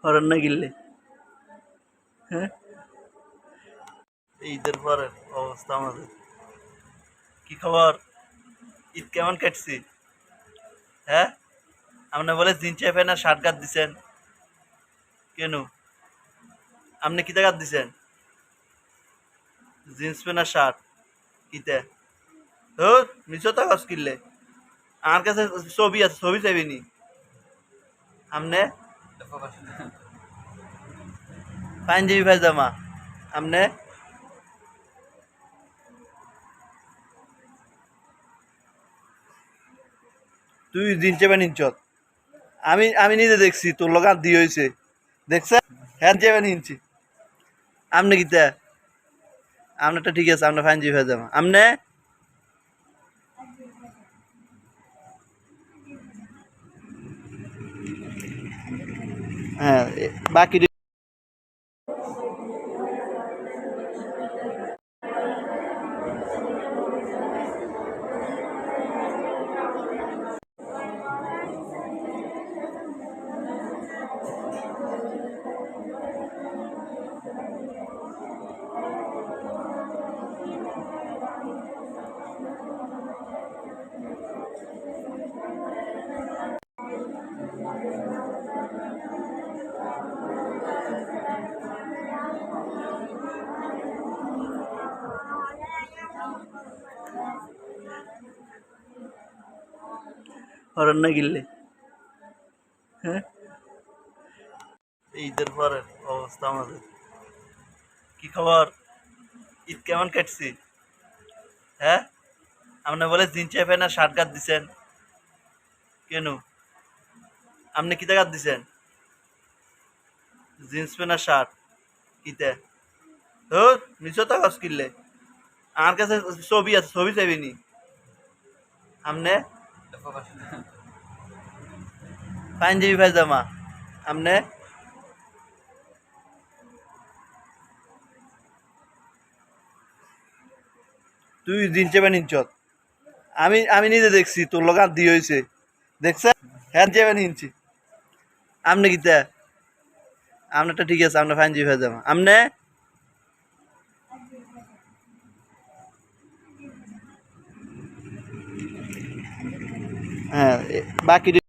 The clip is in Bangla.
অরণ্য গিললে হ্যাঁ, ঈদের পরের অবস্থা আমাদের কি খবর? ঈদ কেমন কাটছি? হ্যাঁ, আপনি বলে জিন্স প্যান্ট আর শার্ট গাদ দিছেন কেন? আপনি কিতা গাদ দিছেন? জিন্স প্যান্ট আর শার্ট কিতে? ও মিশো কাজ কিনলে আমার কাছে ছবি আছে, ছবি চাইবি নি আমনে পাঞ্জাবি পায়জামা আমনে তুই জিনছে প্যান্ট ইনচত আমি আমি নিজে দেখছি তোর লোক আর দিয়ে হয়েছে দেখছে হ্যাঁ যাবেন ইনছি আমনে কিতা আপনারটা ঠিক আছে, আপনার পাঞ্জাবি পায়জামা আমনে হ্যাঁ বাকি অরণ্য গিললে হ্যাঁ, ঈদের পরের অবস্থা আমাদের কি খবর? ঈদ কেমন কাটছি? হ্যাঁ, আপনি বলে জিন্স প্যান্ট আর শার্ট গাদ দিছেন কেন? আপনি কিতা গাদ দিছেন? জিন্স প্যান্ট আর শার্ট কিতে? ও মিশো কাজ কিনলে আমার কাছে ছবি আছে, ছবি চাইবি নি আমনে পাঞ্জাবি পায়জামা আমনে তুই জিনছে প্যান্ট ইনচত আমি আমি নিজে দেখছি তোর লোক আর দিয়ে হয়েছে দেখছে হ্যাঁ যাবেন ইনছি আমনে কিতা আপনারটা ঠিক আছে, আপনার পাঞ্জাবি পায়জামা আমনে হ্যাঁ বাকি